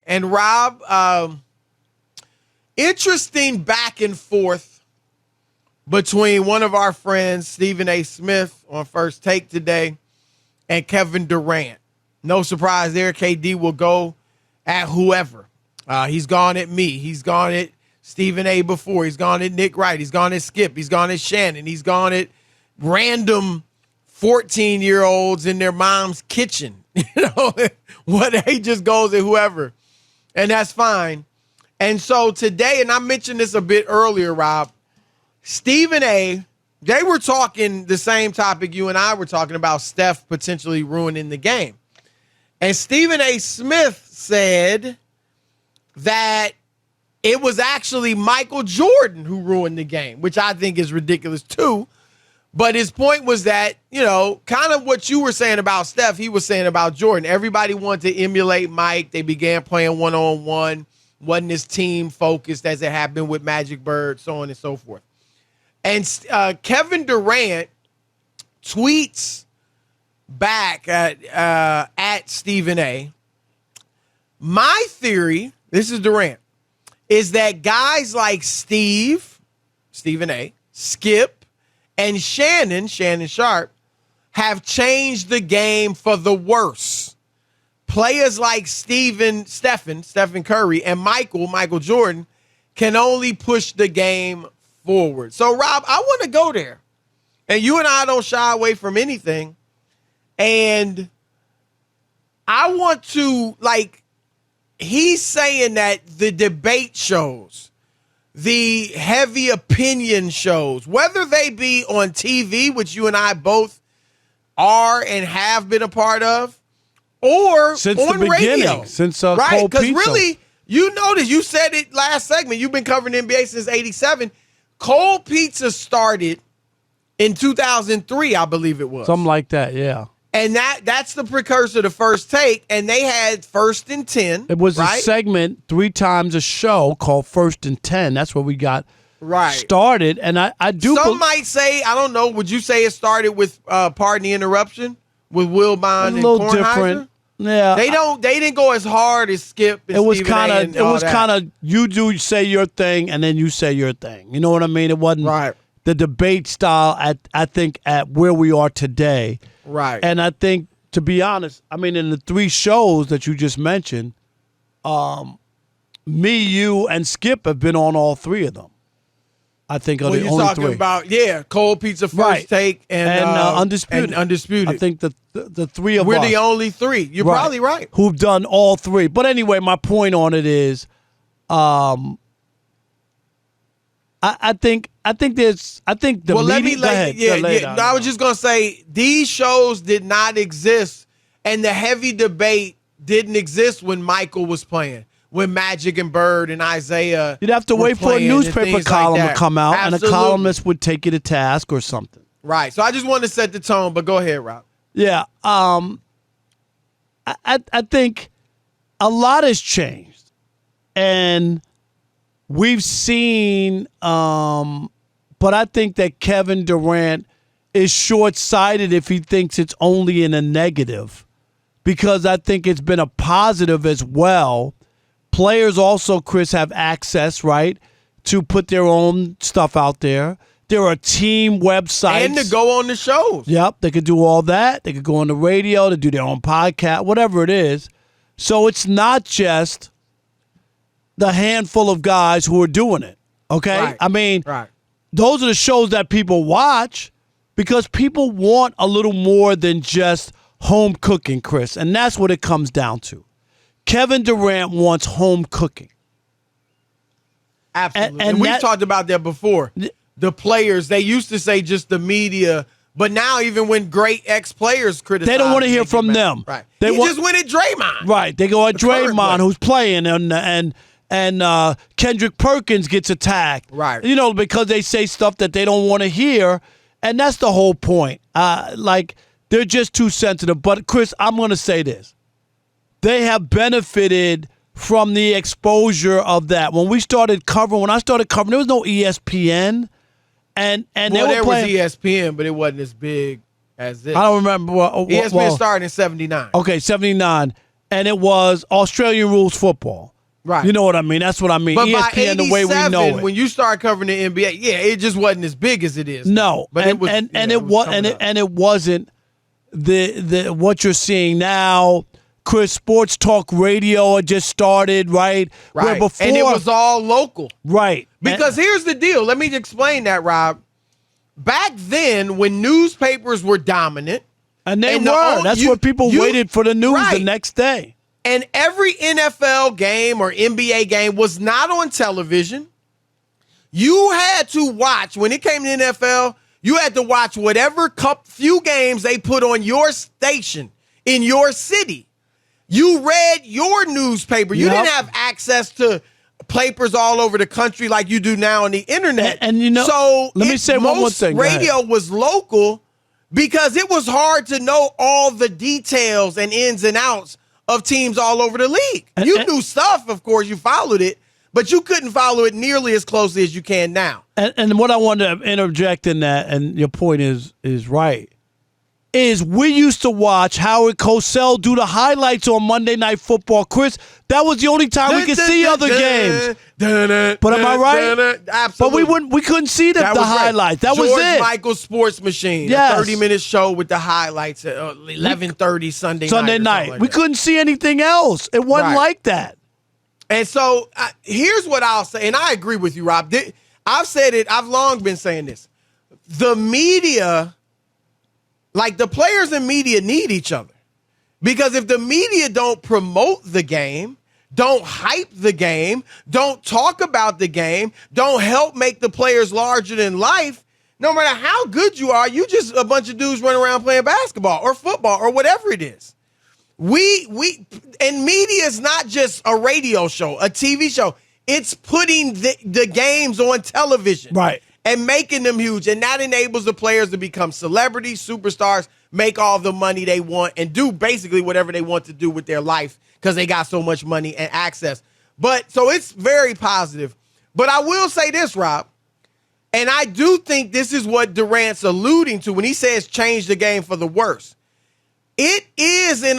And Rob, interesting back and forth between one of our friends, Stephen A. Smith, on First Take today, and Kevin Durant. No surprise there, KD will go at whoever. He's gone at me. He's gone at Stephen A. before. He's gone at Nick Wright. He's gone at Skip. He's gone at Shannon. He's gone at random 14-year-olds in their mom's kitchen. He just goes at whoever. And that's fine. And so today, and I mentioned this a bit earlier, Rob, Stephen A., they were talking the same topic you and I were talking about, Steph potentially ruining the game. And Stephen A. Smith said that it was actually Michael Jorden who ruined the game, which I think is ridiculous too. But his point was that, kind of what you were saying about Steph, he was saying about Jordan. Everybody wanted to emulate Mike. They began playing one-on-one. Wasn't as team focused as it had been with Magic Bird, so on and so forth. And Kevin Durant tweets back at Stephen A. My theory, this is Durant, is that guys like Stephen A., Skip, and Shannon Sharp, have changed the game for the worse. Players like Stephen Curry, and Michael Jorden can only push the game forward. So, Rob, I want to go there. And you and I don't shy away from anything. And I want to, he's saying that the debate shows, the heavy opinion shows, whether they be on TV, which you and I both are and have been a part of, or since on the beginning, radio. Since right? Cold Because Pizza. really, you noticed, you said it last segment, you've been covering the NBA since 87. Cold Pizza started in 2003, I believe it was. Something like that, yeah. And that's the precursor to First Take, and they had First and 10. It was right? a segment 3 times a show called First and 10. That's where we got started. And I do. Some might say, I don't know. Would you say it started with Pardon the Interruption with Will Bond and Kornheiser? A little different. Yeah, they didn't go as hard as Skip. And it was kind of you say your thing and then you say your thing. You know what I mean? It wasn't the debate style. I think at where we are today. Right. And I think, to be honest, I mean, in the 3 shows that you just mentioned, me, you, and Skip have been on all 3 of them. I think are the only 3. You're talking about, Cold Pizza, First Take, and Undisputed. And Undisputed. I think the 3 of us. We're the only 3. You're probably right. Who've done all 3. But anyway, my point on it is, I think the well, media. I was just gonna say these shows did not exist, and the heavy debate didn't exist when Michael was playing, when Magic and Bird and Isaiah. You'd have to wait for a newspaper column to come out, Absolutely. and a columnist would take you to task or something. Right. So I just wanted to set the tone, but go ahead, Rob. Yeah. I think a lot has changed, and we've seen. But I think that Kevin Durant is short-sighted if he thinks it's only in a negative, because I think it's been a positive as well. Players also, Chris, have access, right, to put their own stuff out there. There are team websites. And to go on the shows. Yep, they could do all that. They could go on the radio, to do their own podcast, whatever it is. So it's not just the handful of guys who are doing it, okay? Right. I mean, right. Those are the shows that people watch because people want a little more than just home cooking, Chris. And that's what it comes down to. Kevin Durant wants home cooking. Absolutely. And we've talked about that before. The players, they used to say just the media, but now even when great ex-players criticize, they don't want to hear from them. Right. He just went at Draymond. Right. They go at Draymond, who's playing, and Kendrick Perkins gets attacked. Right. Because they say stuff that they don't want to hear, and that's the whole point. They're just too sensitive. But, Chris, I'm going to say this. They have benefited from the exposure of that. When I started covering, there was no ESPN. And there was ESPN, but it wasn't as big as this. I don't remember. ESPN started in 79. Okay, 79. and it was Australian rules football. Right. You know what I mean? That's what I mean. But ESPN, by the way we know 87, it. when you start covering the NBA, yeah, it just wasn't as big as it is. No, but it was, it wasn't the what you're seeing now. Chris, sports talk radio had just started, right? Right. Where before, and it was all local. right. Because here's the deal. Let me explain that, Rob. Back then, when newspapers were dominant, and they and were. That's what people waited for the news the next day. And every NFL game or NBA game was not on television. You had to watch, when it came to NFL, you had to watch whatever few games they put on your station in your city. You read your newspaper. You didn't have access to papers all over the country like you do now on the internet. And you know, so let me say one more thing. Radio was local because it was hard to know all the details and ins and outs of teams all over the league. You knew stuff, of course, you followed it, but you couldn't follow it nearly as closely as you can now. And what I want to interject in that, and your point is right, is we used to watch Howard Cosell do the highlights on Monday Night Football. Chris, that was the only time we could see other games. But am I right? Absolutely. But we couldn't see the highlights. That was George it. Michael's Sports Machine, Yes. a 30-minute show with the highlights at 11:30 Sunday night. Like we couldn't see anything else. It wasn't like that. And so here's what I'll say, and I agree with you, Rob. I've said it. I've long been saying this. The media, like the players and media, need each other. Because if the media don't promote the game, don't hype the game, don't talk about the game, don't help make the players larger than life, no matter how good you are, you just a bunch of dudes running around playing basketball or football or whatever it is. And media is not just a radio show, a TV show. It's putting the games on television. Right. And making them huge. And that enables the players to become celebrities, superstars, make all the money they want, and do basically whatever they want to do with their life because they got so much money and access. But so it's very positive. But I will say this, Rob, and I do think this is what Durant's alluding to when he says change the game for the worse. It is in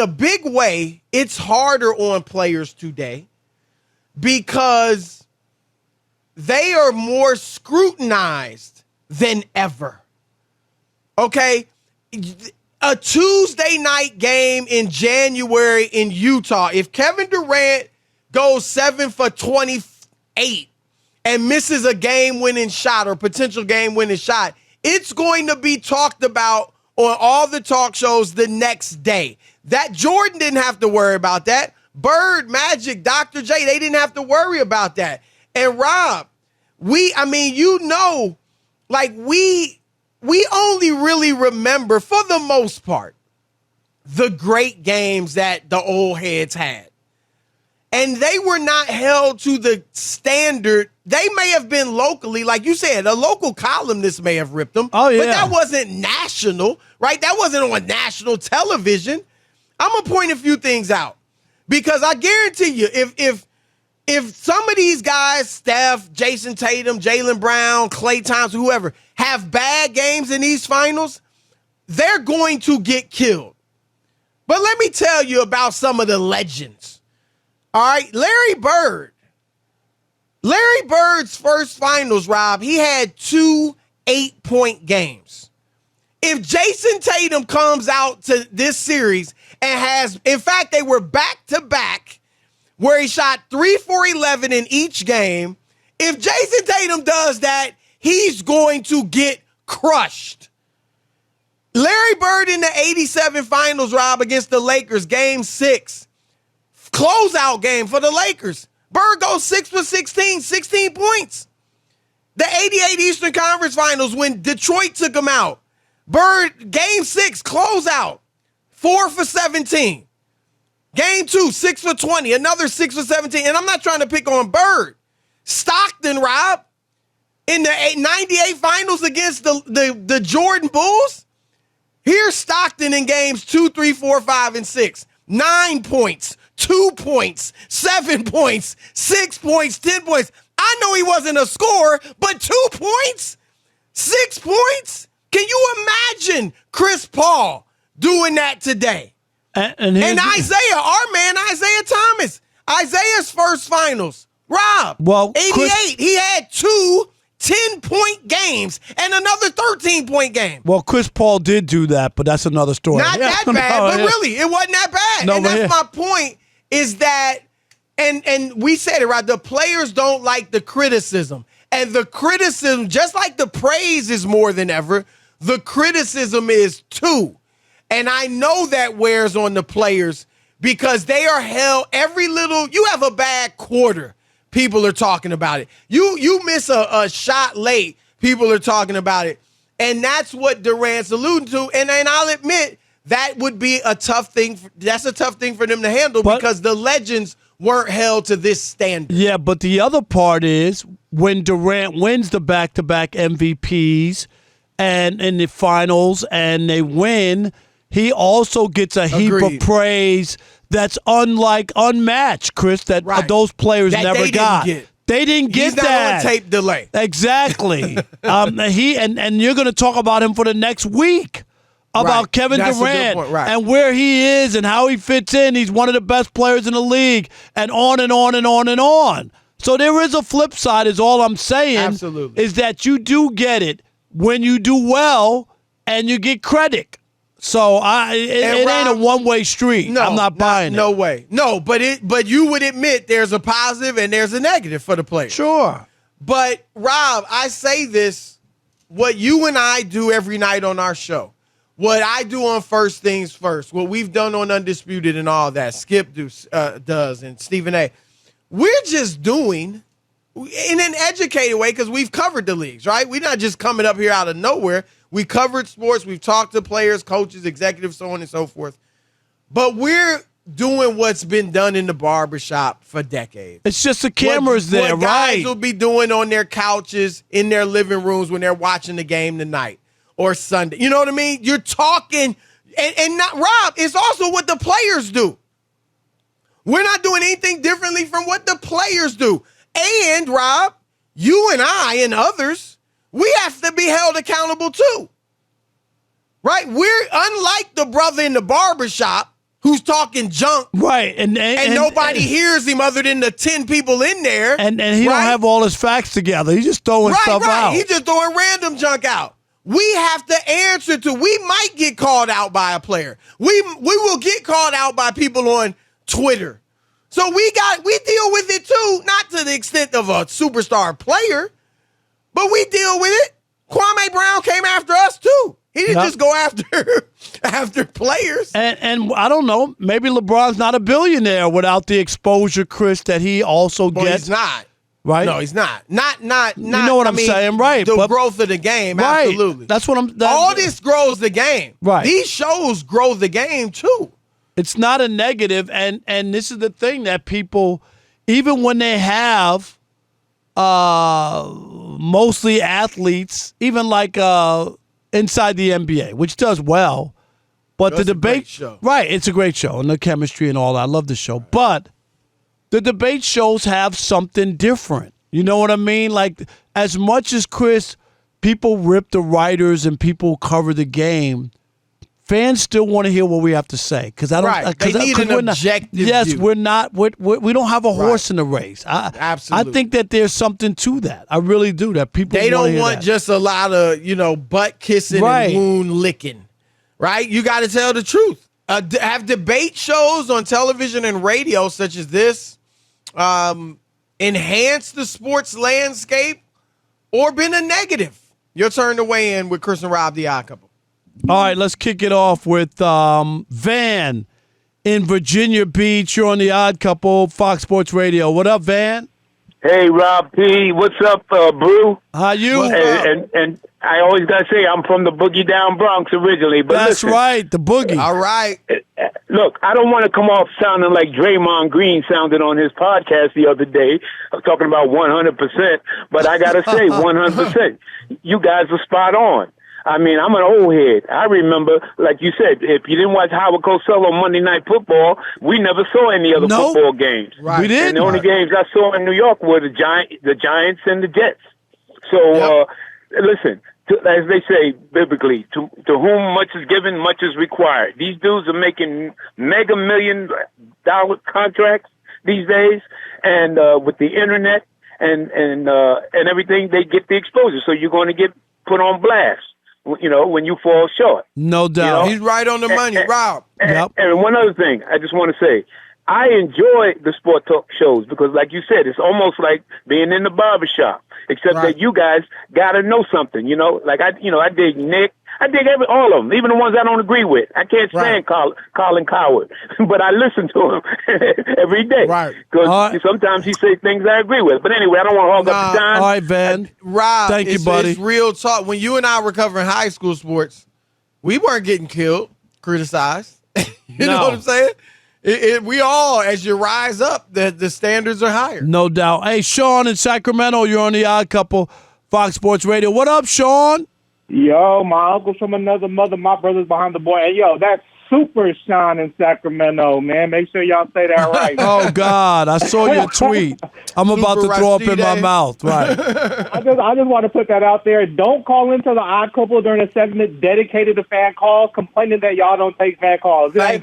a big way, it's harder on players today because they are more scrutinized than ever. Okay? A Tuesday night game in January in Utah, if Kevin Durant goes 7 for 28 and misses a game-winning shot or potential game-winning shot, it's going to be talked about on all the talk shows the next day. That Jordan didn't have to worry about that. Bird, Magic, Dr. J, they didn't have to worry about that. And Rob, we only really remember, for the most part, the great games that the old heads had. And they were not held to the standard. They may have been locally, like you said, a local columnist may have ripped them. Oh, yeah. But that wasn't national, right? That wasn't on national television. I'm going to point a few things out. Because I guarantee you, if some of these guys, Steph, Jason Tatum, Jaylen Brown, Klay Thompson, whoever, have bad games in these finals, they're going to get killed. But let me tell you about some of the legends. All right, Larry Bird's first finals, Rob, he had 2 8-point games. If Jason Tatum comes out to this series and has, in fact, they were back-to-back, where he shot 3 for 11 in each game, if Jason Tatum does that, he's going to get crushed. Larry Bird in the 87 finals, Rob, against the Lakers, game 6. Closeout game for the Lakers. Bird goes 6 for 16 points. The 88 Eastern Conference Finals when Detroit took him out. Bird, game 6, closeout, 4 for 17. Game 2, 6 for 20, another 6 for 17. And I'm not trying to pick on Bird. Stockton, Rob, in the 98 finals against the Jordan Bulls. Here's Stockton in games 2, 3, 4, 5, and 6. 9 points, 2 points, 7 points, 6 points, 10 points. I know he wasn't a scorer, but 2 points, 6 points. Can you imagine Chris Paul, doing that today. And Isaiah, our man Isaiah Thomas, Isaiah's first finals. Rob, well, 88. He had 2 10-point games and another 13-point game. Well, Chris Paul did do that, but that's another story. Not that bad, but really, it wasn't that bad. And that's my point, is that, and we said it, right? The players don't like the criticism. And the criticism, just like the praise is more than ever, the criticism is too. And I know that wears on the players because they are held every little, you have a bad quarter, people are talking about it. You miss a shot late, people are talking about it. And that's what Durant's alluding to. And I'll admit, that would be a tough thing. That's a tough thing for them to handle because the legends weren't held to this standard. Yeah, but the other part is when Durant wins the back-to-back MVPs and in the finals and they win, he also gets a heap of praise that's unmatched, Chris, that those players never got. They didn't get He's that. He's not on tape delay. Exactly. And you're going to talk about him for the next week. About Kevin Durant and where he is and how he fits in. He's one of the best players in the league, and on and on and on and on. So there is a flip side, is all I'm saying. Absolutely. Is that you do get it when you do well and you get credit. So it ain't a one-way street. No, I'm not buying it. No way. No, but you would admit there's a positive and there's a negative for the player. Sure. But, Rob, I say this, what you and I do every night on our show, what I do on First Things First, what we've done on Undisputed and all that, Skip does and Stephen A., we're just doing in an educated way because we've covered the leagues, right? We're not just coming up here out of nowhere. We covered sports. We've talked to players, coaches, executives, so on and so forth. But we're doing what's been done in the barbershop for decades. It's just the cameras there, what guys will be doing on their couches in their living rooms when they're watching the game tonight or Sunday. You know what I mean? You're talking, and not Rob, it's also what the players do. We're not doing anything differently from what the players do. And, Rob, you and I and others, we have to be held accountable too. Right? We're unlike the brother in the barbershop who's talking junk. Right. And nobody hears him other than the 10 people in there. And he don't have all his facts together. He's just throwing stuff out. He's just throwing random junk out. We have to answer to, we might get called out by a player. We will get called out by people on Twitter. So we deal with it too, not to the extent of a superstar player, but we deal with it. Kwame Brown came after us too. He didn't just go after players. And I don't know, maybe LeBron's not a billionaire without the exposure, Chris, that he also gets. He's not. Right? No, he's not. Not. You know what I'm saying, right? The growth of the game, right. absolutely. That's what I'm. All this grows the game. Right. These shows grow the game too. It's not a negative, and this is the thing that people, even when they have mostly athletes, even like inside the NBA, which does well, but the debate show. Right, it's a great show, and the chemistry and all that. I love the show, but the debate shows have something different. You know what I mean? Like, as much as, Chris, people rip the writers and people cover the game, fans still want to hear what we have to say. Because I don't. Right. They need an objective view. We're not. We don't have a horse in the race. Absolutely. I think that there's something to that. I really do. That people. They don't want that. just a lot of butt kissing and wound licking. Right. You got to tell the truth. Have debate shows on television and radio such as this enhance the sports landscape or been a negative? Your turn to weigh in with Chris and Rob, the Odd Couple. All right, let's kick it off with Van in Virginia Beach. You're on the Odd Couple, Fox Sports Radio. What up, Van? Hey, Rob P. What's up, Brew? How you? And I always got to say, I'm from the Boogie Down Bronx originally. But that's listen, right, the Boogie. All right. Look, I don't want to come off sounding like Draymond Green sounded on his podcast the other day. I'm talking about 100%, but I got to say 100%. You guys are spot on. I mean, I'm an old head. I remember, like you said, if you didn't watch Howard Cosell on Monday Night Football, we never saw any other football games. Right. We did. And the only games I saw in New York were the Giants and the Jets. So, listen, as they say biblically, to whom much is given, much is required. These dudes are making mega $1 million contracts these days, and with the internet and everything, they get the exposure. So you're going to get put on blast, when you fall short. No doubt. He's right on the money, Rob. And one other thing, I just want to say, I enjoy the sport talk shows because, like you said, it's almost like being in the barbershop, except that you guys got to know something, Like I dig Nick. I dig all of them, even the ones I don't agree with. I can't stand Colin Coward, but I listen to him every day. Right. Because sometimes he says things I agree with. But anyway, I don't want to hog up the time. All right, Van. Rob, thank you, buddy. It's real talk. When you and I were covering high school sports, we weren't getting killed, criticized. You know what I'm saying? We all, as you rise up, the standards are higher. No doubt. Hey, Sean in Sacramento, you're on the Odd Couple, Fox Sports Radio. What up, Sean? Yo, my uncle's from another mother. My brother's behind the boy. And, yo, that's Super Sean in Sacramento, man. Make sure y'all say that right. Oh, God. I saw your tweet. I'm about to throw up in my mouth. Right. I just want to put that out there. Don't call into the Odd Couple during a segment dedicated to fan calls, complaining that y'all don't take fan calls. Right.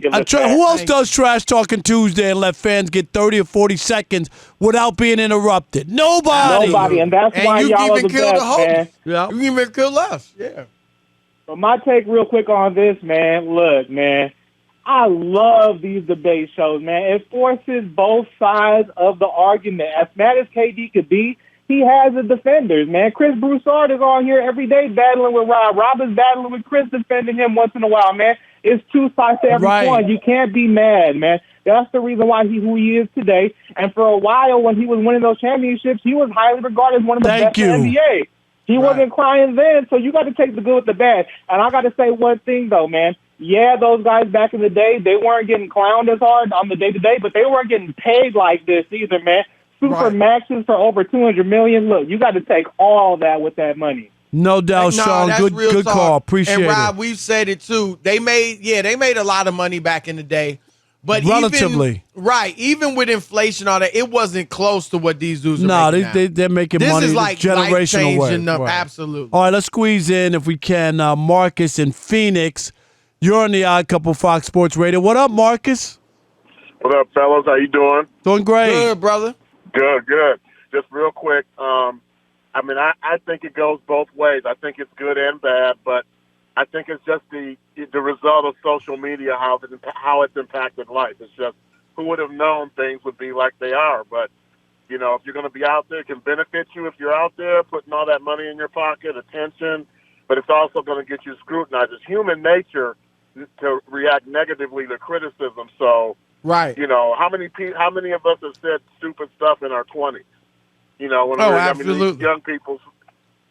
Who else does Trash Talking Tuesday and let fans get 30 or 40 seconds without being interrupted? Nobody. And that's why y'all are the best, man. Yeah. You even kill us. Yeah. But my take real quick on this, man, look, man, I love these debate shows, man. It forces both sides of the argument. As mad as KD could be, he has the defenders, man. Chris Broussard is on here every day battling with Rob. Rob is battling with Chris, defending him once in a while, man. It's two sides to every coin. You can't be mad, man. That's the reason why he's who he is today. And for a while, when he was winning those championships, he was highly regarded as one of the best in the NBA. He wasn't crying then, so you got to take the good with the bad. And I got to say one thing, though, man. Yeah, those guys back in the day, they weren't getting clowned as hard on the day-to-day, but they weren't getting paid like this either, man. Super maxes for over $200 million. Look, you got to take all that with that money. No doubt, Sean. Good call. Appreciate it. And Rob, we've said it too. They made a lot of money back in the day. But relatively. Even with inflation, all that, it wasn't close to what these dudes are making now. They're making money. This is like generational way. Right. Absolutely. All right, let's squeeze in, if we can, Marcus in Phoenix. You're on the Odd Couple Fox Sports Radio. What up, Marcus? What up, fellas? How you doing? Doing great. Good, brother. Good. Just real quick, I think it goes both ways. I think it's good and bad, but I think it's just the result of social media, how it's impacted life. It's just, who would have known things would be like they are? But, if you're going to be out there, it can benefit you if you're out there putting all that money in your pocket, attention, but it's also going to get you scrutinized. It's human nature to react negatively to criticism. So, how many of us have said stupid stuff in our 20s? Absolutely. These young people.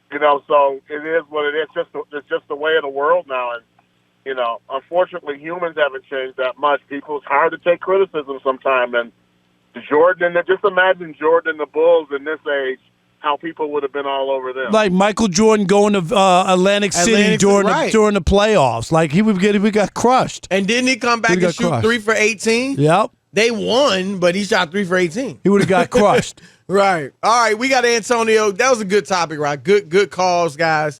So it is what it is. It's just the way of the world now. And, unfortunately, humans haven't changed that much. It's hard to take criticism sometimes. And just imagine Jordan and the Bulls in this age, how people would have been all over them. Like Michael Jordan going to Atlantic City during the playoffs. Like we got crushed. And didn't he come back and shoot 3 for 18? Yep. They won, but he shot 3 for 18. He would have got crushed. Right. All right, we got Antonio. That was a good topic, right? Good calls, guys.